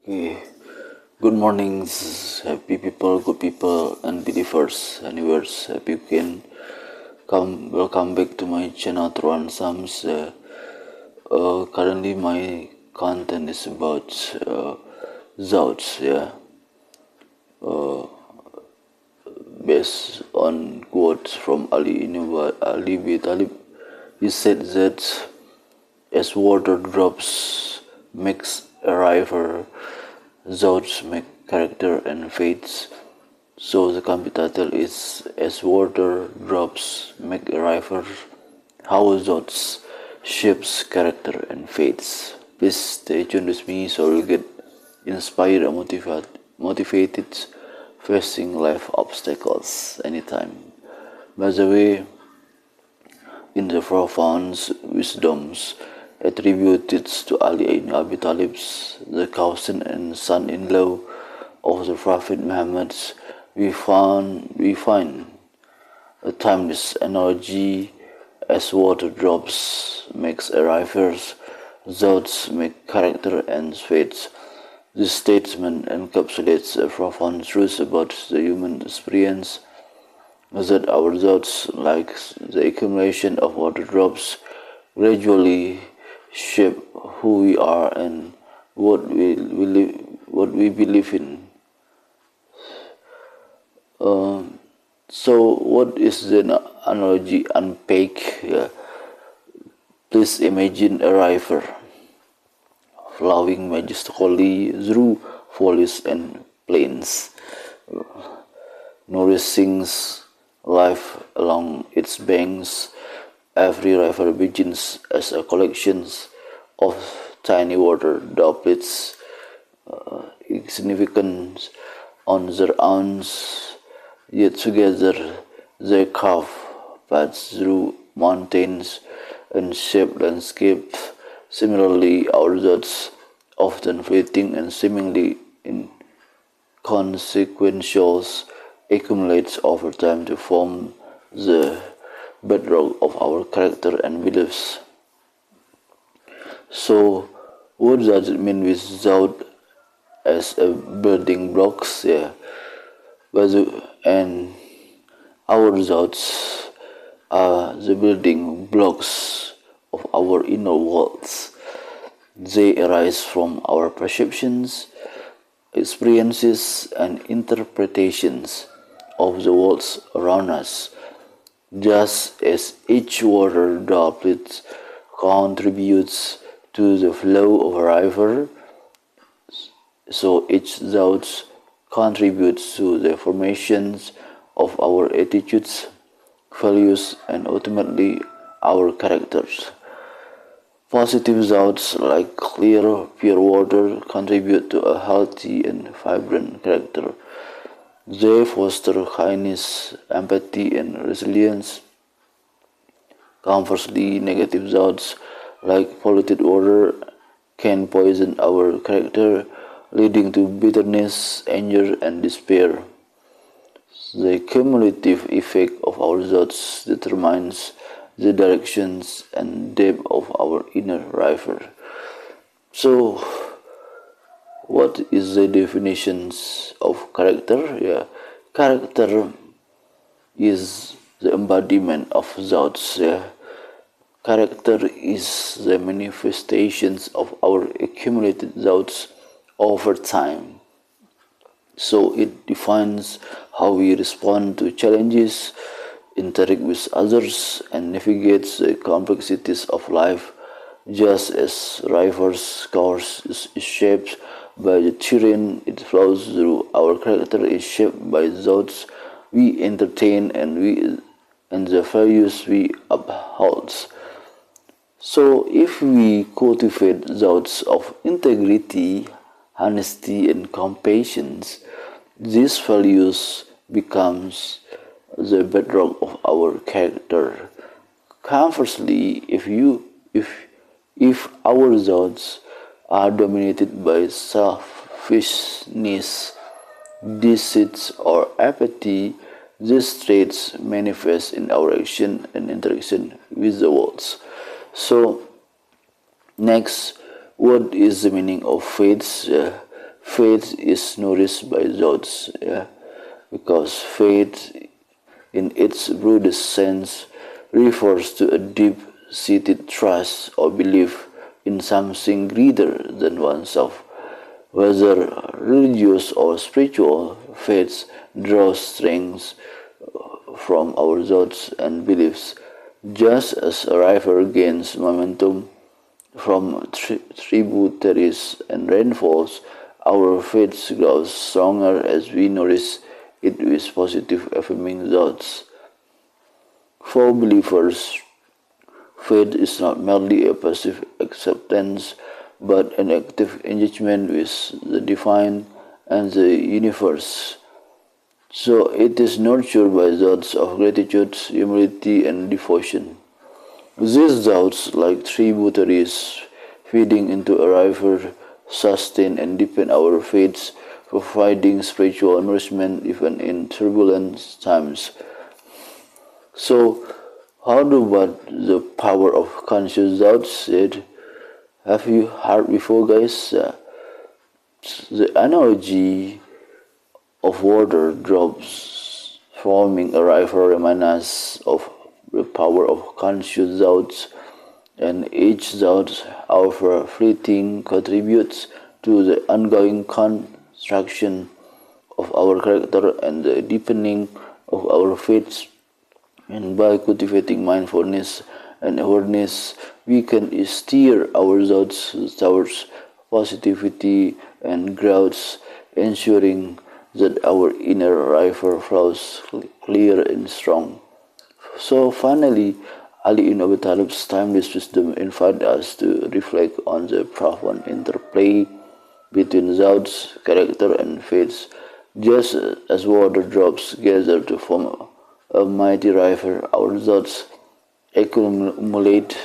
Okay. Good mornings, happy people, good people, and believers, anywheres. Happy weekend. Welcome back to my channel, Tuan Sams. Currently, my content is about zouts, based on quotes from Ali ibn Talib. He said that as water drops makes a river, zouts make character and fates. So the complete title is As Water Drops Make a River, How Zouts Shapes Character and Fates. Please stay tuned with me so you'll get inspired and motivated facing life obstacles anytime. By the way, in the profound wisdoms attributed to Ali ibn Abi Talib, the cousin and son-in-law of the Prophet Muhammad, we find a timeless analogy. As water drops makes a river, zouts make character and fates. This statement encapsulates a profound truth about the human experience, that our thoughts, like the accumulation of water drops, gradually shape who we are and what we believe in. So, what is the analogy unpacked? Please imagine a river flowing majestically through valleys and plains, nourishing life along its banks. Every river begins as a collection of tiny water droplets, insignificant on their own, yet together they carve paths through mountains and shape landscapes. Similarly, our thoughts, often fleeting and seemingly inconsequential, accumulates over time to form the bedrock of our character and beliefs. So, what does it mean without as a building blocks? And our thoughts are the building blocks of our inner worlds. They arise from our perceptions, experiences, and interpretations of the worlds around us. Just as each water droplet contributes to the flow of a river, so each thought contributes to the formations of our attitudes, values, and ultimately our characters. Positive thoughts like clear, pure water contribute to a healthy and vibrant character. They foster kindness, empathy, and resilience. Conversely, negative thoughts like polluted water can poison our character, leading to bitterness, anger, and despair. The cumulative effect of our thoughts determines the directions and depth of our inner river. So, what is the definitions of character? Character is the embodiment of thoughts. Character is the manifestations of our accumulated thoughts over time. So it defines how we respond to challenges, interact with others, and navigate the complexities of life. Just as rivers' course is shaped by the terrain it flows through, our character is shaped by thoughts we entertain and the values we uphold. So, if we cultivate thoughts of integrity, honesty, and compassion, these values becomes the bedrock of our character. Conversely, if our thoughts are dominated by selfishness, deceit, or apathy, these traits manifest in our action and interaction with the world. So, next, what is the meaning of faith? faith is nourished by thoughts, because faith in its broadest sense refers to a deep-seated trust or belief in something greater than oneself. Whether religious or spiritual, faith draws strength from our thoughts and beliefs, just as a river gains momentum from tributaries and rainfalls. Our faith grows stronger as we nourish it with positive affirming thoughts. For believers, faith is not merely a passive acceptance, but an active engagement with the divine and the universe. So it is nurtured by thoughts of gratitude, humility, and devotion. These thoughts, like tributaries feeding into a river, sustain and deepen our faiths, providing spiritual nourishment even in turbulent times. So, how about the power of conscious thoughts? Have you heard before, guys? The analogy of water drops forming a river reminds us of the power of conscious thoughts, and each thought, however fleeting, contributes to the ongoing construction of our character and the deepening of our faith. And by cultivating mindfulness and awareness, we can steer our thoughts towards positivity and growth, ensuring that our inner river flows clear and strong. So finally, Ali ibn Abi Talib's timeless wisdom invites us to reflect on the profound interplay between thoughts, character, and faith. Just as water drops gather to form a mighty river, our thoughts accumulate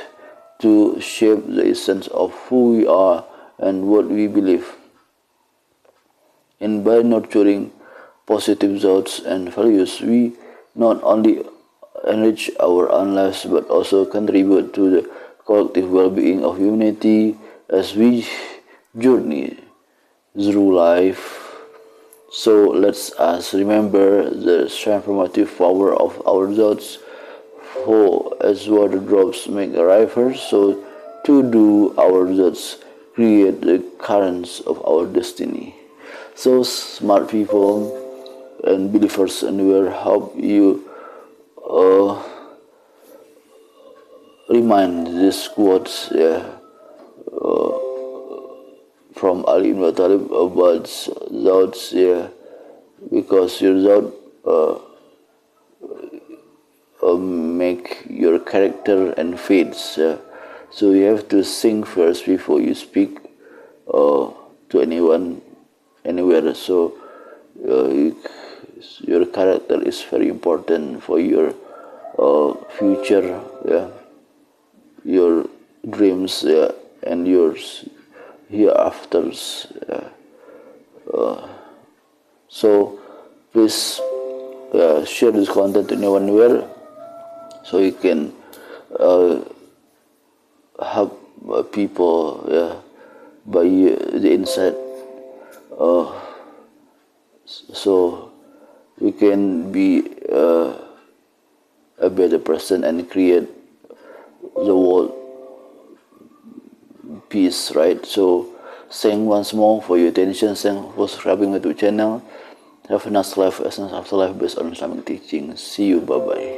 to shape the essence of who we are and what we believe. And by nurturing positive thoughts and values, we not only enrich our own lives but also contribute to the collective well-being of humanity as we journey through life. So let's us remember the transformative power of our thoughts. For as water drops make a river, so too do our thoughts create the currents of our destiny. So smart people and believers anywhere, hope you remind these quotes from Ali ibn Abi Talib about thoughts, because your thought make your character and faiths. So you have to think first before you speak to anyone, anywhere. So your character is very important for your future, your dreams, and yours hereafters. So please share this content to anyone anywhere, so you can help people by the insight, so we can be a better person and create the world peace, right? So thank once more for your attention. Thanks for subscribing to the channel. Have a nice life, essence after life based on Islamic teaching. See you, bye bye.